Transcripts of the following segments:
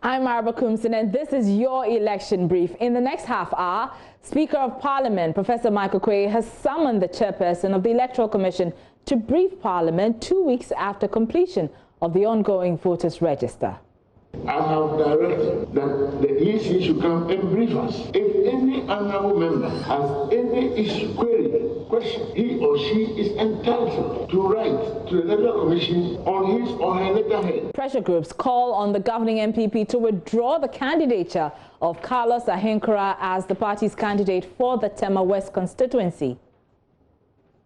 I'm Arba Kumsin, and this is your election brief. In the next half hour, Speaker of Parliament, Professor Michael Quay, has summoned the chairperson of the Electoral Commission to brief Parliament 2 weeks after completion of the ongoing voters' register. I have directed that the EC should come and brief us. If any honorable member has any issue, query, question, he or she is entitled to write to the Electoral Commission on his or her letterhead. Pressure groups call on the governing MPP to withdraw the candidature of Carlos Ahenkora as the party's candidate for the Tema West constituency.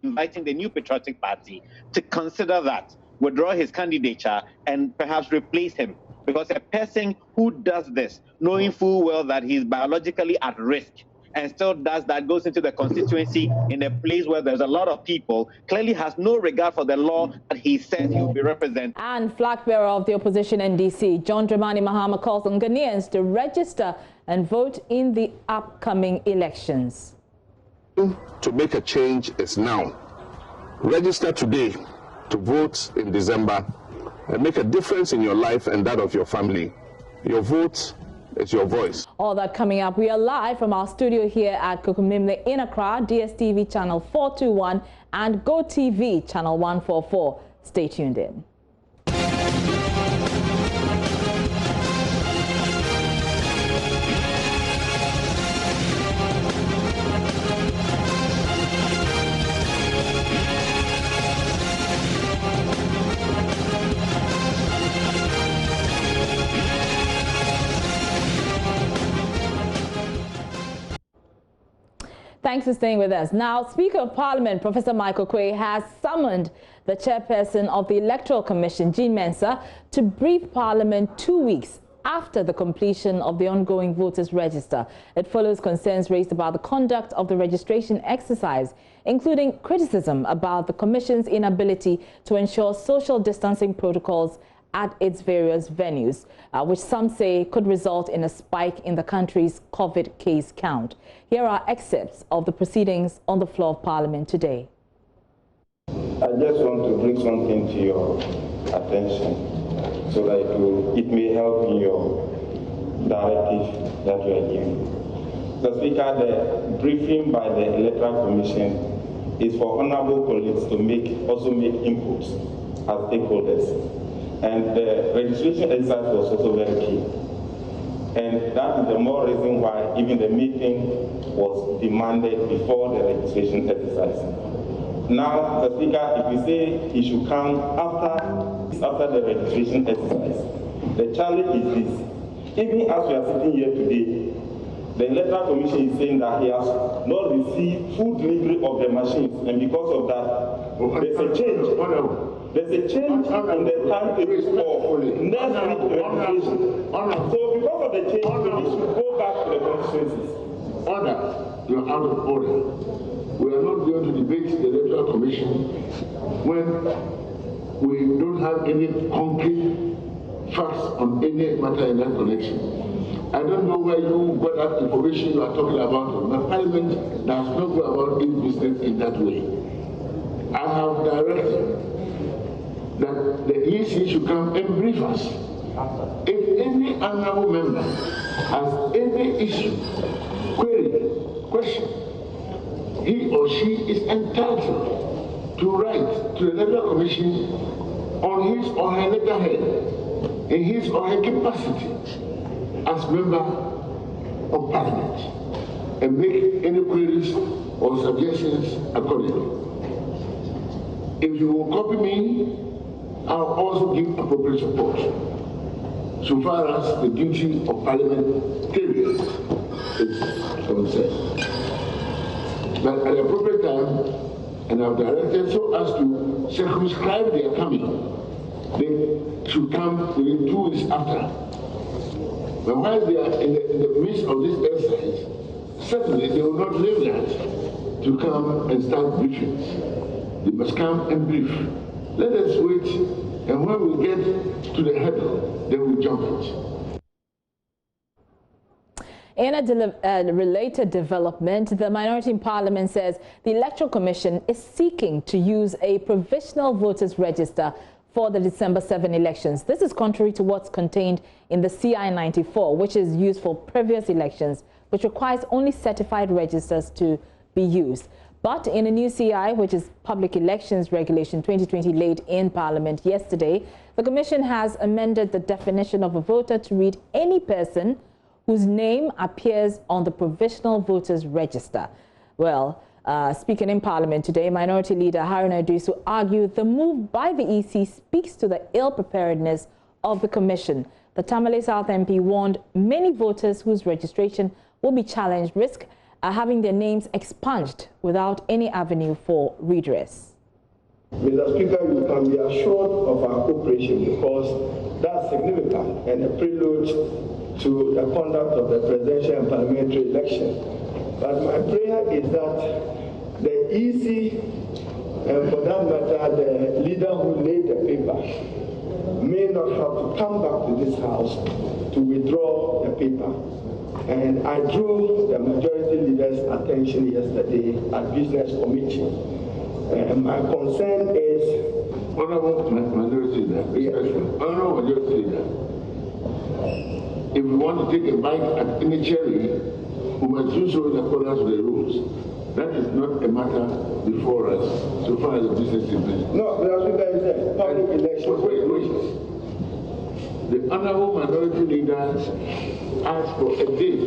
Inviting the New Patriotic Party to consider that, withdraw his candidature and perhaps replace him. Because a person who does this, knowing full well that he's biologically at risk and still does that, goes into the constituency in a place where there's a lot of people, clearly has no regard for the law that he says he will be representing. And flag bearer of the opposition NDC, John Dramani Mahama, calls on Ghanaians to register and vote in the upcoming elections. To make a change is now. Register today to vote in December and make a difference in your life and that of your family. Your vote is your voice. All that coming up. We are live from our studio here at Kukumimle in Accra, DSTV channel 421 and GoTV channel 144. Stay tuned in. Thanks for staying with us. Now, Speaker of Parliament, Professor Michael Quay, has summoned the chairperson of the Electoral Commission, Jean Mensah, to brief Parliament 2 weeks after the completion of the ongoing voters' register. It follows concerns raised about the conduct of the registration exercise, including criticism about the Commission's inability to ensure social distancing protocols at its various venues, which some say could result in a spike in the country's COVID case count. Here are excerpts of the proceedings on the floor of Parliament today. I just want to bring something to your attention so that it may help in your directive that you are giving. The Speaker, the briefing by the Electoral Commission is for honorable colleagues to also make inputs as stakeholders. And the registration exercise was also very key. And that is the more reason why even the meeting was demanded before the registration exercise. Now, the Speaker, if you say he should come after the registration exercise, the challenge is this. Even as we are sitting here today, the Electoral Commission is saying that he has not received full delivery of the machines, and because of that, there's a change. There's a change in the timetable for next week registration. So because of the change, we should go back to the constituencies. Order, you're out of order. We are not going to debate the Electoral Commission when we don't have any concrete facts on any matter in that connection. I don't know where you got that information you are talking about, but Parliament does not go about its business in that way. I have directed that the EC should come and brief us. If any honorable member has any issue, query, question, he or she is entitled to write to the Electoral Commission on his or her letterhead in his or her capacity as member of Parliament and make any queries or suggestions accordingly. If you will copy me, I'll also give appropriate support so far as the duty of Parliament period is concerned. But at the appropriate time, and I've directed so as to circumscribe their coming, they should come within 2 weeks after. But while they are in the midst of this exercise, certainly they will not leave that to come and start briefing. They must come and brief. Let us wait, and when we get to the hurdle, then we jump it. In a related development, the minority in Parliament says the Electoral Commission is seeking to use a provisional voters register before the December 7 elections. This is contrary to what's contained in the CI 94, which is used for previous elections, which requires only certified registers to be used. But in a new CI, which is Public Elections Regulation 2020, laid in Parliament yesterday, the Commission has amended the definition of a voter to read any person whose name appears on the Provisional Voters Register. Well, speaking in Parliament today, Minority Leader Haruna Iddrisu argued the move by the EC speaks to the ill-preparedness of the Commission. The Tamale South MP warned many voters whose registration will be challenged risk having their names expunged without any avenue for redress. Mr. Speaker, you can be assured of our cooperation because that's significant and a prelude to the conduct of the presidential and parliamentary election. But my prayer is that the EC, and for that matter, the leader who laid the paper, may not have to come back to this House to withdraw the paper. And I drew the majority leader's attention yesterday at Business Committee. My concern is... Honorable Majority Leader, yes. Honorable Majority Leader, if we want to take a bite at any cherry, we must do so in accordance with the rules. That is not a matter before us, so far as the business is concerned. No, Mr. Speaker, is a public election. Wait. The Honorable Minority Leader asked for a date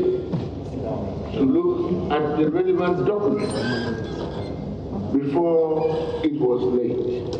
to look at the relevant document before it was laid.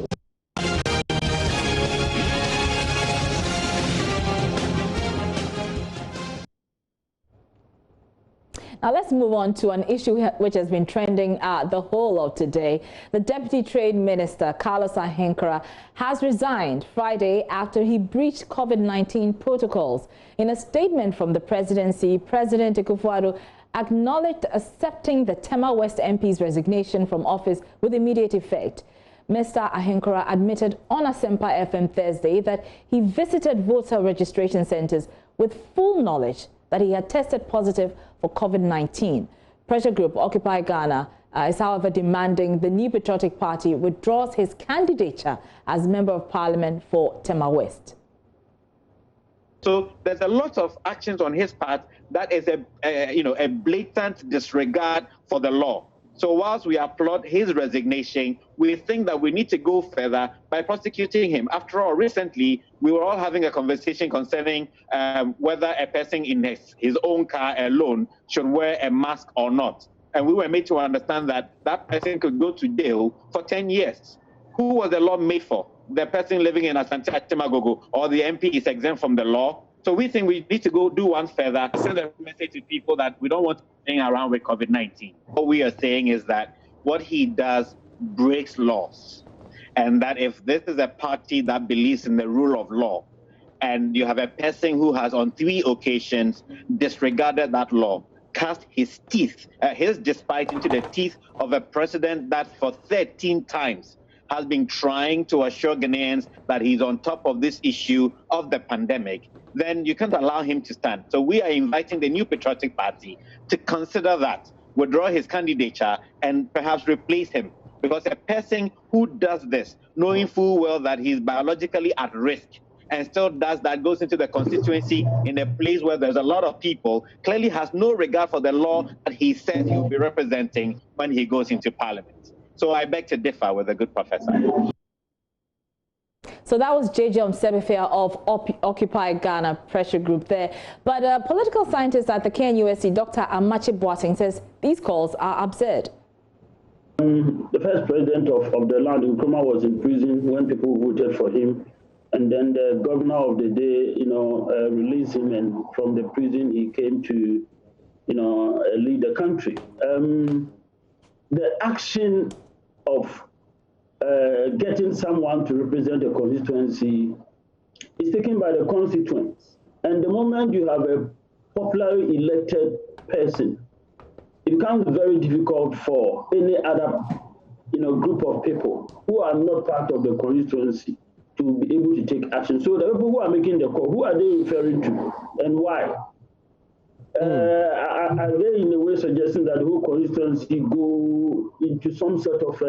Now let's move on to an issue which has been trending the whole of today. The Deputy Trade Minister, Carlos Ahenkra, has resigned Friday after he breached COVID-19 protocols. In a statement from the presidency, President Akufo-Addo acknowledged accepting the Tema West MP's resignation from office with immediate effect. Mr. Ahenkra admitted on Asempa FM Thursday that he visited voter registration centers with full knowledge that he had tested positive for COVID-19. Pressure group Occupy Ghana is, however, demanding the New Patriotic Party withdraws his candidature as Member of Parliament for Tema West. So there's a lot of actions on his part that is a blatant disregard for the law. So whilst we applaud his resignation, we think that we need to go further by prosecuting him. After all, recently, we were all having a conversation concerning whether a person in his own car alone should wear a mask or not. And we were made to understand that that person could go to jail for 10 years. Who was the law made for? The person living in Asante Atemagogo or the MP is exempt from the law? So we think we need to go do one further, send a message to people that we don't want to hang around with COVID-19. What we are saying is that what he does breaks laws. And that if this is a party that believes in the rule of law, and you have a person who has on 3 occasions disregarded that law, cast his despite into the teeth of a president that for 13 times has been trying to assure Ghanaians that he's on top of this issue of the pandemic, then you can't allow him to stand. So we are inviting the New Patriotic Party to consider that, withdraw his candidature, and perhaps replace him. Because a person who does this, knowing full well that he's biologically at risk, and still does that, goes into the constituency in a place where there's a lot of people, clearly has no regard for the law that he says he will be representing when he goes into Parliament. So I beg to differ with the good professor. So that was JJ Omsebefia of Occupy Ghana Pressure Group there. But political scientist at the KNUST, Dr. Amache Boateng, says these calls are absurd. The first president of the land, Nkrumah, was in prison when people voted for him. And then the governor of the day, released him, and from the prison he came to, lead the country. The action of getting someone to represent a constituency is taken by the constituents. And the moment you have a popularly elected person, it becomes very difficult for any other, group of people who are not part of the constituency to be able to take action. So the people who are making the call, who are they referring to and why? Are they in a way suggesting that the whole constituency go into some sort of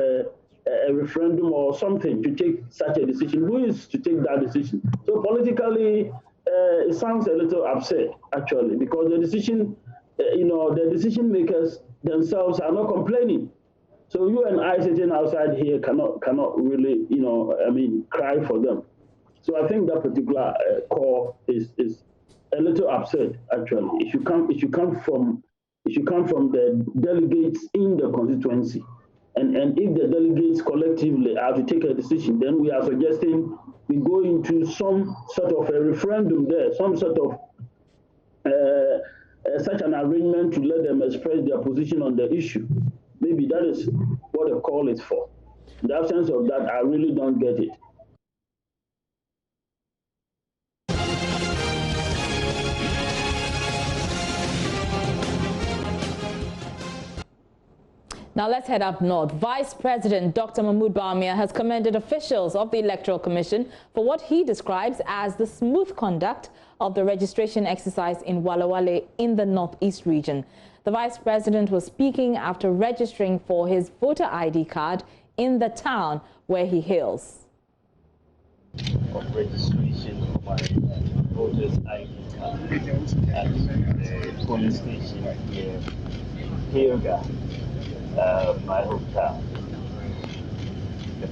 a referendum or something to take such a decision. Who is to take that decision? So politically, it sounds a little absurd, actually, because the decision, the decision makers themselves are not complaining. So you and I sitting outside here cannot really, cry for them. So I think that particular call is a little absurd, actually. It should come from the delegates in the constituency. And if the delegates collectively are to take a decision, then we are suggesting we go into some sort of a referendum there, some sort of such an arrangement to let them express their position on the issue. Maybe that is what the call is for. In the absence of that, I really don't get it. Now let's head up north. Vice President Dr. Mahmoud Bawumia has commended officials of the Electoral Commission for what he describes as the smooth conduct of the registration exercise in Walawale in the northeast region. The Vice President was speaking after registering for his voter ID card in the town where he hails. Of registration of my voter's ID card at the polling station here in Hilga. My hometown.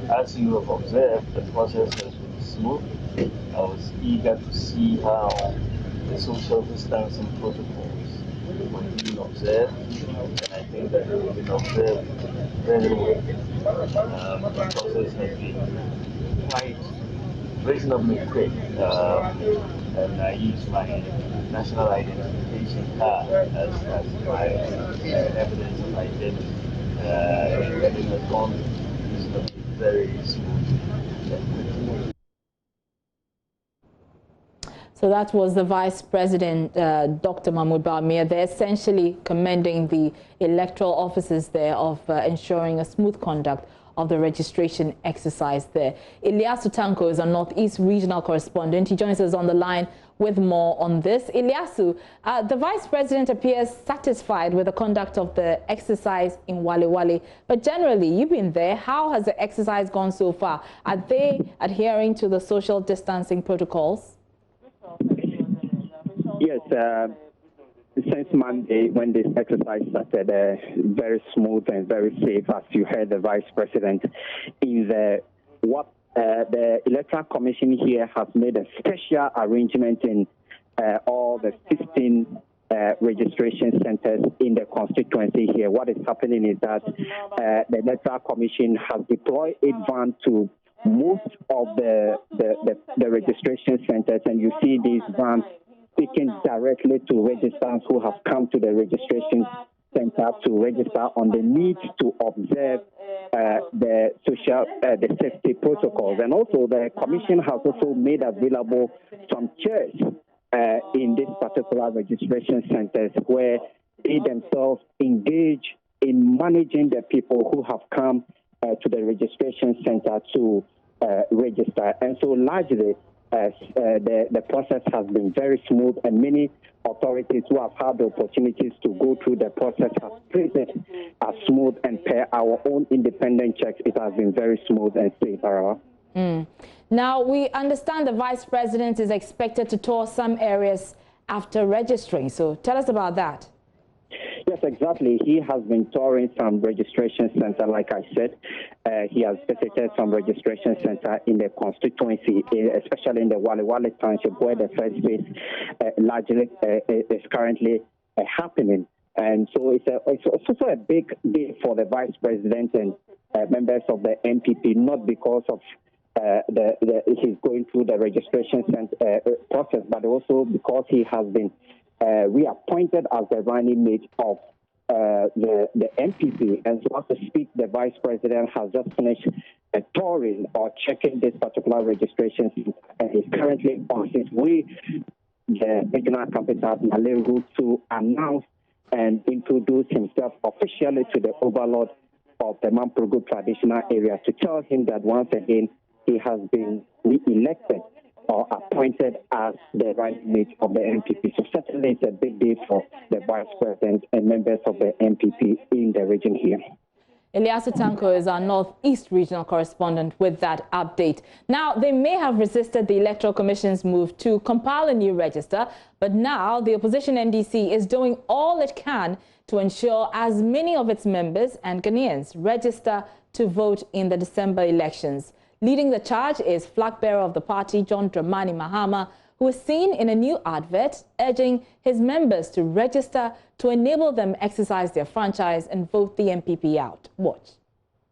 As you have observed, the process has been smooth. I was eager to see how the social distancing protocols were being observed, and I think that they have been observed very well. The process has been quite reasonably quick, and I used my national identification card as my evidence of identity. Everything has gone reasonably very smooth. So that was the Vice President, Dr. Mahmoud Bawumia. They're essentially commending the electoral officers there of ensuring a smooth conduct of the registration exercise there. Ilyasu Tanko is our Northeast Regional Correspondent. He joins us on the line with more on this. Ilyasu, the Vice President appears satisfied with the conduct of the exercise in Walewale, but generally, you've been there. How has the exercise gone so far? Are they adhering to the social distancing protocols? Yes, since Monday, when this exercise started, very smooth and very safe, as you heard the Vice President. In the Electoral Commission here has made a special arrangement in all the 15 registration centers in the constituency here. What is happening is that the Electoral Commission has deployed a van to most of the registration centers, and you see these vans speaking directly to registrants who have come to the registration center to register on the need to observe the safety protocols. And also the Commission has also made available some chairs in this particular registration centers where they themselves engage in managing the people who have come to the registration center to register. And so largely, the process has been very smooth, and many authorities who have had the opportunities to go through the process have praised it as smooth, and per our own independent checks, it has been very smooth and safe. Now, we understand the Vice President is expected to tour some areas after registering, so tell us about that. Yes, exactly. He has been touring some registration center, like I said. He has visited some registration center in the constituency, especially in the Walewale Township, where the first phase largely is currently happening. And so it's also a big day for the Vice President and members of the MPP, not because of he's going through the registration process, but also because he has been reappointed as the running mate of the MPP. And so, as to speak, the Vice President has just finished touring or checking this particular registration, and is currently on his way the regional capital, Naleru, to announce and introduce himself officially to the overlord of the Mamprogo traditional area, to tell him that once again he has been re-elected or appointed as the running mate of the MPP. So certainly it's a big day for the Vice President and members of the MPP in the region here. Eliasu Tanko is our Northeast regional correspondent with that update. Now, they may have resisted the Electoral Commission's move to compile a new register, but now the opposition NDC is doing all it can to ensure as many of its members and Ghanaians register to vote in the December elections. Leading the charge is flag bearer of the party, John Dramani Mahama, who is seen in a new advert urging his members to register to enable them exercise their franchise and vote the MPP out. Watch.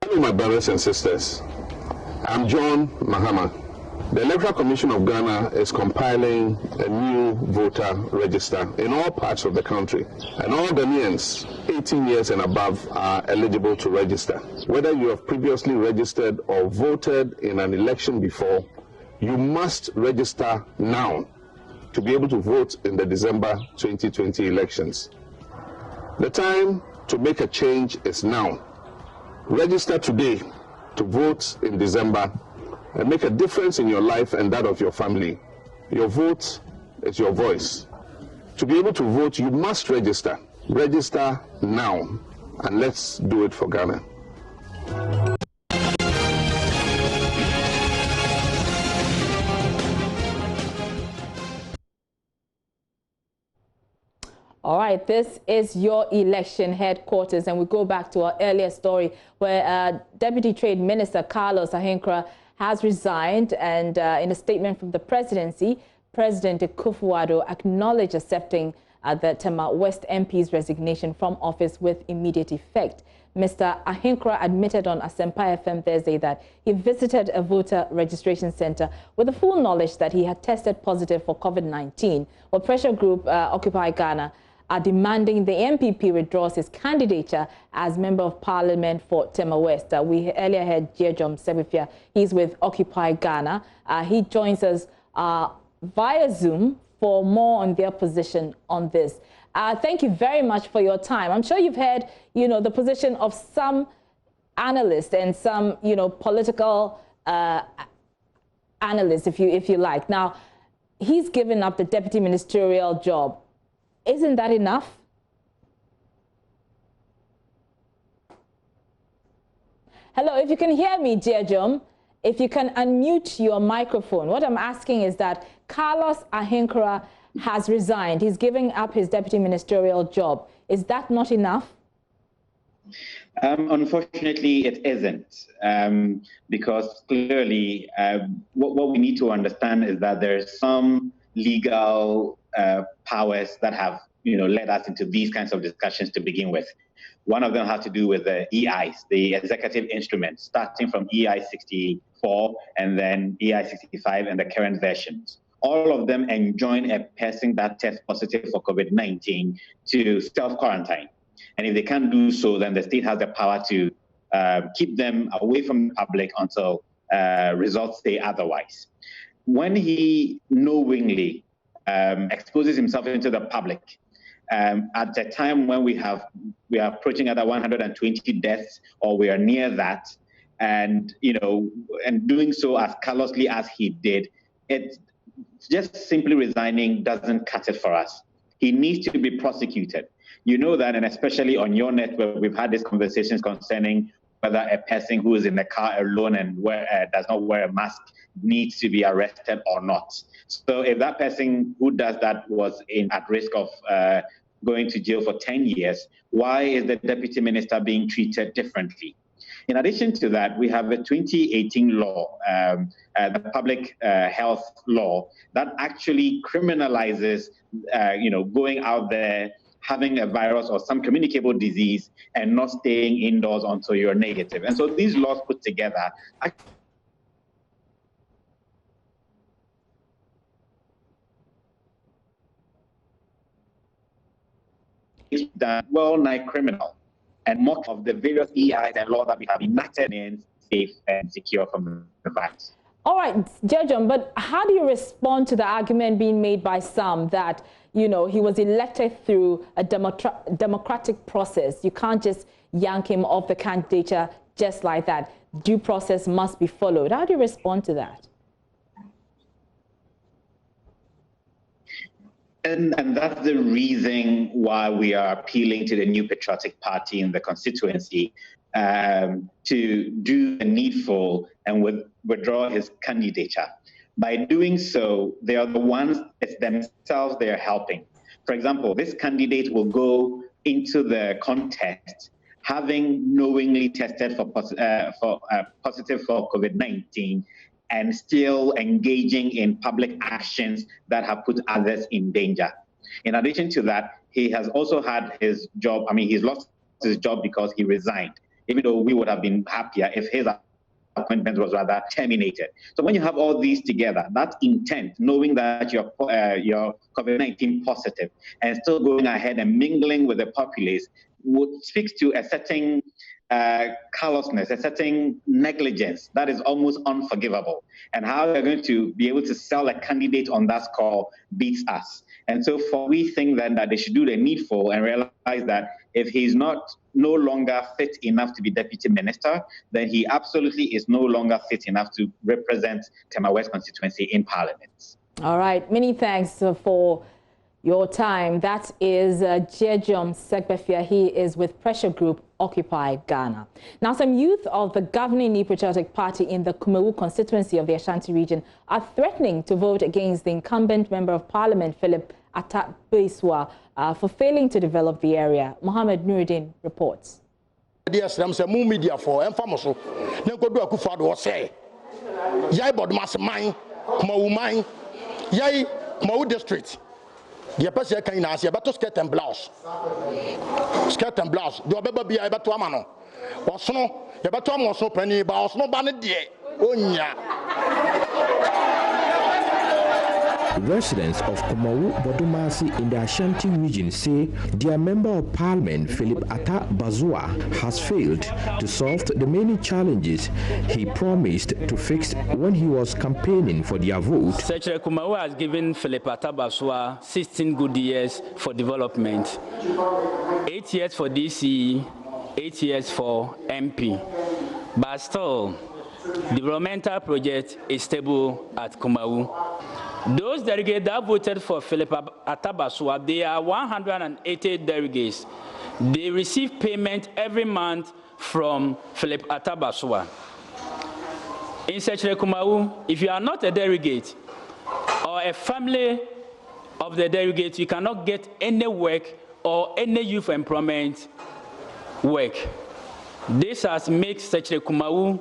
Hello, my brothers and sisters. I'm John Mahama. The Electoral Commission of Ghana is compiling a new voter register in all parts of the country. And all Ghanaians 18 years and above are eligible to register. Whether you have previously registered or voted in an election before, you must register now to be able to vote in the December 2020 elections. The time to make a change is now. Register today to vote in December and make a difference in your life and that of your family. Your vote is your voice. To be able to vote, you must register. Register now, and let's do it for Ghana. All right, this is your election headquarters, and we go back to our earlier story where Deputy Trade Minister Carlos Ahenkorah has resigned, and in a statement from the presidency, President Akufo-Addo acknowledged accepting the Tema West MP's resignation from office with immediate effect. Mr. Ahenkorah admitted on Asempa FM Thursday that he visited a voter registration center with the full knowledge that he had tested positive for COVID-19. Well, pressure group Occupy Ghana are demanding the MPP withdraws his candidature as Member of Parliament for Tema West. We earlier heard Jejom Sebifia. He's with Occupy Ghana. He joins us via Zoom for more on their position on this. Thank you very much for your time. I'm sure you've heard, the position of some analysts and some, political analysts, if you like. Now, he's given up the deputy ministerial job. Isn't that enough? Hello, if you can hear me, Jejom, if you can unmute your microphone. What I'm asking is that Carlos Ahenkorah has resigned. He's giving up his deputy ministerial job. Is that not enough? Unfortunately, it isn't, because clearly what we need to understand is that there's some legal powers that have led us into these kinds of discussions to begin with. One of them has to do with the EIs, the executive instruments, starting from EI 64 and then EI 65 and the current versions. All of them enjoin a person that tests positive for COVID-19 to self-quarantine. And if they can't do so, then the state has the power to keep them away from the public until results say otherwise. When he knowingly exposes himself into the public, at the time when we are approaching other 120 deaths, or we are near that, and doing so as callously as he did, it just simply resigning doesn't cut it for us. He needs to be prosecuted. You know that, and especially on your network, we've had these conversations concerning whether a person who is in the car alone and does not wear a mask needs to be arrested or not. So if that person who does that was at risk of going to jail for 10 years, why is the deputy minister being treated differently? In addition to that, we have a 2018 law, the public health law, that actually criminalizes, going out there, having a virus or some communicable disease and not staying indoors until you're negative. And so these laws put together is well-nigh criminal, and much of the various EIs and laws that we have enacted in safe and secure from the virus. All right, Jejom, but how do you respond to the argument being made by some that, he was elected through a democratic process? You can't just yank him off the candidature just like that. Due process must be followed. How do you respond to that? And that's the reason why we are appealing to the New Patriotic Party in the constituency to do the needful and withdraw his candidature. By doing so, they are the ones, it's themselves they are helping. For example, this candidate will go into the contest having knowingly tested for positive for COVID-19 and still engaging in public actions that have put others in danger. In addition to that, he has also had his job, he's lost his job because he resigned, even though we would have been happier if his appointment was rather terminated. So when you have all these together, that intent, knowing that you're COVID-19 positive and still going ahead and mingling with the populace, would speak to a certain callousness, a certain negligence that is almost unforgivable. And how they're going to be able to sell a candidate on that score beats us. And so we think then that they should do the needful and realize that if he's no longer fit enough to be deputy minister, then he absolutely is no longer fit enough to represent Tema West constituency in parliament. All right, many thanks for your time. That is Jejom Segbefia. He is with pressure group Occupy Ghana. Now, some youth of the governing New Patriotic Party in the Kumawu constituency of the Ashanti region are threatening to vote against the incumbent Member of Parliament, Philip Atta-Basua, for failing to develop the area. Mohammed Nuruddin reports. District. The person can ask you about skirt and blouse. Skirt and blouse. Do a baby about to amano. Or so, you better almost open your boss, no banner dear. Residents of Kumawu Bodumasi in the Ashanti region say their Member of Parliament, Philip Atta-Basua, has failed to solve the many challenges he promised to fix when he was campaigning for their vote. Secretary Kumawu has given Philip Atta-Basua 16 good years for development, 8 years for DC, 8 years for MP. But still, developmental project is stable at Kumawu. Those delegates that voted for Philip Atta-Basua, they are 180 delegates. They receive payment every month from Philip Atta-Basua. In Secretary Kumawu, if you are not a delegate or a family of the delegate, you cannot get any work or any youth employment work. This has made Secretary Kumawu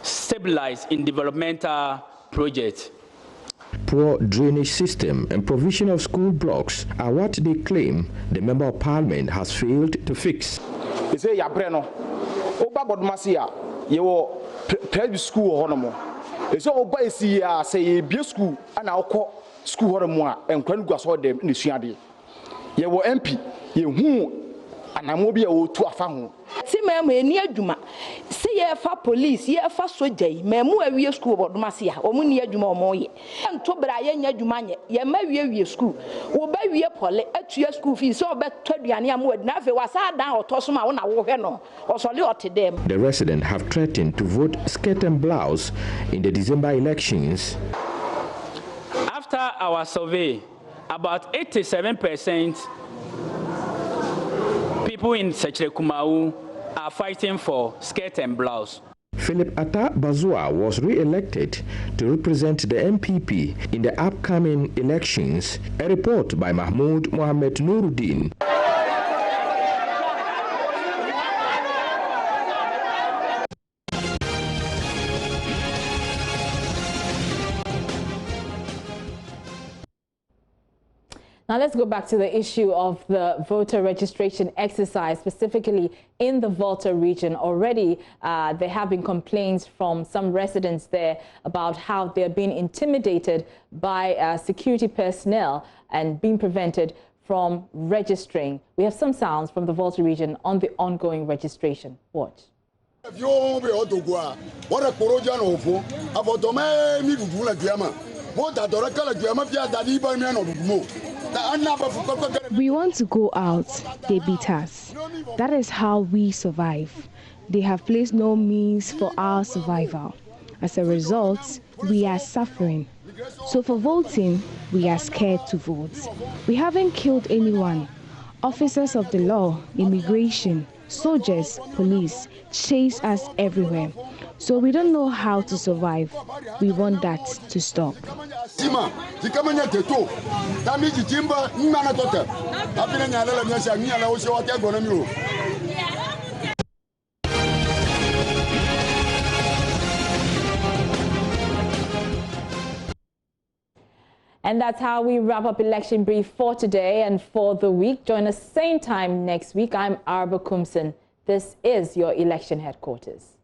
stabilize in developmental projects. Poor drainage system and provision of school blocks are what they claim the Member of Parliament has failed to fix. They say Yabreno, Oba Bodmasia, you private school honomo. They say Oba is say a school and I'll call school honomo and when you saw them in the Siadi. You were MP, you who and I'm be able to a family. See, ma'am, near Juma. See, ye for police, ye for soldier, ma'am, we school about Masia, or near Juma Moy. And to Brian Yajumania, ye may we school. Or by we a poly at your school fees, so bet Todiania would never was down or toss my own or so to them. The residents have threatened to vote skirt and blouse in the December elections. After our survey, about 87% people in Secretary Kumawu are fighting for skirt and blouse. Philip Atta-Basua was re-elected to represent the MPP in the upcoming elections. A report by Mahmoud Mohammed Nuruddin. Now let's go back to the issue of the voter registration exercise, specifically in the Volta region. Already there have been complaints from some residents there about how they're being intimidated by security personnel and being prevented from registering. We have some sounds from the Volta region on the ongoing registration. Watch. We want to go out, they beat us. That is how we survive. They have placed no means for our survival. As a result, we are suffering. So for voting, we are scared to vote. We haven't killed anyone. Officers of the law, immigration, Soldiers, police chase us everywhere. So we don't know how to survive. We want that to stop. And that's how we wrap up Election Brief for today and for the week. Join us same time next week. I'm Arba Kumson. This is your election headquarters.